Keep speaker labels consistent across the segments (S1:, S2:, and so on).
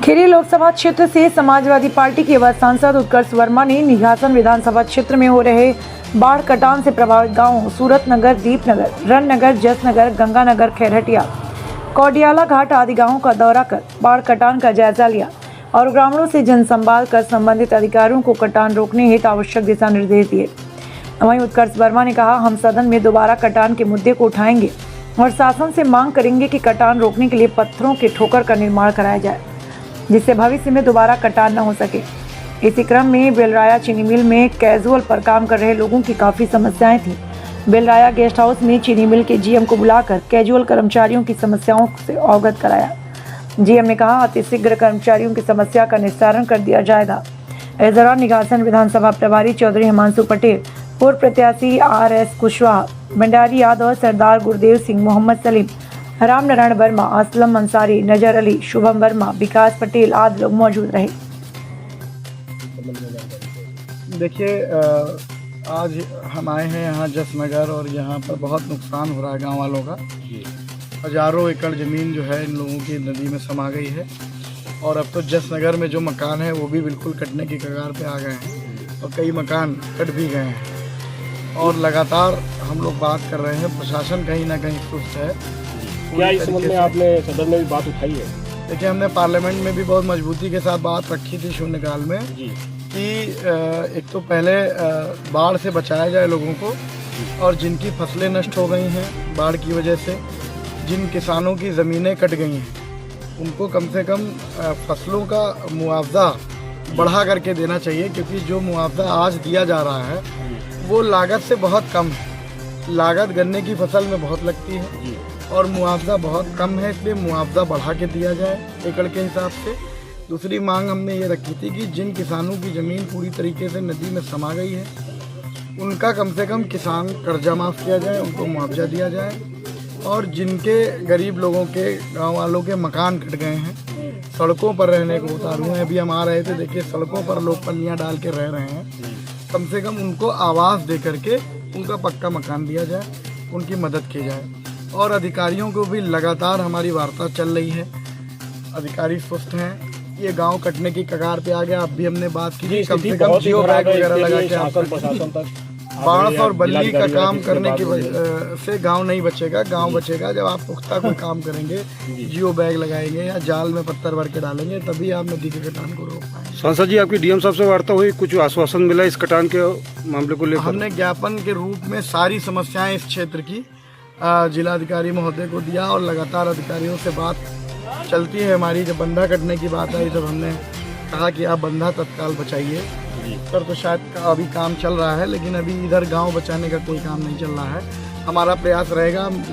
S1: खीरी लोकसभा क्षेत्र से समाजवादी पार्टी के युवा सांसद उत्कर्ष वर्मा ने निघासन विधानसभा क्षेत्र में हो रहे बाढ़ कटान से प्रभावित गांवों सूरत नगर, दीपनगर, रननगर, जसनगर, गंगानगर, खैरहटिया, कौडियाला घाट आदि गांवों का दौरा कर बाढ़ कटान का जायजा लिया और ग्रामीणों से जनसंवाद कर संबंधित अधिकारियों को कटान रोकने हेतु आवश्यक दिशा निर्देश दिए। वहीं उत्कर्ष वर्मा ने कहा, हम सदन में दोबारा कटान के मुद्दे को उठाएंगे और शासन से मांग करेंगे कि कटान रोकने के लिए पत्थरों के ठोकर का निर्माण कराया जाए, जिससे भविष्य में दोबारा कटान न हो सके। इसी क्रम में बेलराया चीनी मिल में कैजुअल पर काम कर रहे लोगों की काफ़ी समस्याएं थीं। बेलराया गेस्ट हाउस में चीनी मिल के जीएम को बुलाकर कैजुअल कर्मचारियों की समस्याओं से अवगत कराया। जीएम ने कहा, अतिशीघ्र कर्मचारियों की समस्या का निस्तारण कर दिया जाएगा। इस दौरान निघासन विधानसभा प्रभारी चौधरी हिमांशु पटेल, पूर्व प्रत्याशी RS कुशवाहा, भंडारी यादव, सरदार गुरदेव सिंह, मोहम्मद सलीम, राम नारायण वर्मा, असलम अंसारी, नजर अली, शुभम वर्मा, विकास पटेल आदि लोग मौजूद रहे।
S2: देखिए, आज हम आए हैं यहाँ जसनगर और यहाँ पर बहुत नुकसान हो रहा है गांव वालों का। हजारों एकड़ ज़मीन जो है इन लोगों की नदी में समा गई है और अब तो जसनगर में जो मकान है वो भी बिल्कुल कटने की कगार पे आ गए हैं और कई मकान कट भी गए हैं और लगातार हम लोग बात कर रहे हैं। प्रशासन कहीं ना कहीं सुस्त है।
S3: क्या इस संबंध में आपने सदन में भी बात उठाई है?
S2: देखिए, हमने पार्लियामेंट में भी बहुत मजबूती के साथ बात रखी थी शून्यकाल में कि एक तो पहले बाढ़ से बचाया जाए लोगों को और जिनकी फसलें नष्ट हो गई हैं बाढ़ की वजह से, जिन किसानों की ज़मीनें कट गई हैं, उनको कम से कम फसलों का मुआवजा बढ़ा करके देना चाहिए, क्योंकि जो मुआवजा आज दिया जा रहा है वो लागत से बहुत कम है। लागत गन्ने की फसल में बहुत लगती है और मुआवजा बहुत कम है, इसलिए मुआवजा बढ़ा के दिया जाए एकड़ के हिसाब से। दूसरी मांग हमने ये रखी थी कि जिन किसानों की ज़मीन पूरी तरीके से नदी में समा गई है उनका कम से कम किसान कर्जा माफ़ किया जाए, उनको मुआवजा दिया जाए। और जिनके गरीब लोगों के, गांव वालों के मकान कट गए हैं, सड़कों पर रहने को उतारू हैं, अभी हम आ रहे थे, देखिए सड़कों पर लोग पन्नियाँ डाल के रह रहे हैं, कम से कम उनको आवास दे करके उनका पक्का मकान दिया जाए, उनकी मदद की जाए। और अधिकारियों को भी लगातार हमारी वार्ता चल रही है। अधिकारी सुस्त हैं, ये गांव कटने की कगार पे आ गया। अब भी हमने बात की थी, कम से कम जियो बैग वगैरह लगा के बाढ़ और बल्ली का काम करने की वजह से गांव नहीं बचेगा। गांव बचेगा जब आप पुख्ता कोई काम करेंगे, जियो बैग लगाएंगे या जाल में पत्थर भर के डालेंगे, तभी आप नदी के कटान को रोक पाएंगे।
S3: सांसद जी, आपकी डीएम साहब से वार्ता हुई, कुछ आश्वासन मिला इस कटान के मामले को लेकर?
S2: हमने ज्ञापन के रूप में सारी समस्याएं इस क्षेत्र की जिलाधिकारी महोदय को दिया और लगातार अधिकारियों से बात चलती है हमारी। जब बंधा कटने की बात आई तब हमने कहा कि आप बंधा तत्काल बचाइए। पर तो शायद अभी काम चल रहा है, लेकिन अभी इधर गांव बचाने का कोई काम नहीं चल रहा है। हमारा प्रयास रहेगा, हम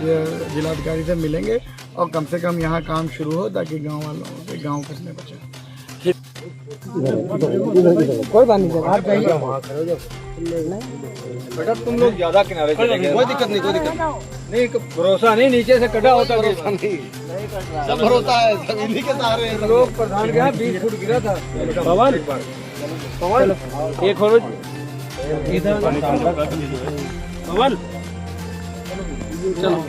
S2: जिलाधिकारी से मिलेंगे और कम से कम यहाँ काम शुरू हो ताकि गांव वालों के गांव कटने बचे।
S1: कोई बात नहीं, आप जाइए।
S4: बेटा तुम लोग ज्यादा किनारे चले गए, कोई दिक्कत नहीं, कोई दिक्कत नहीं। भरोसा नहीं, नीचे से कटा होता भरोसा नहीं, सब भरोसा है, सब इन्हीं के सहारे हैं। लोग प्रधान गया 20 फुट गिरा था। पवन एक और पवन चलो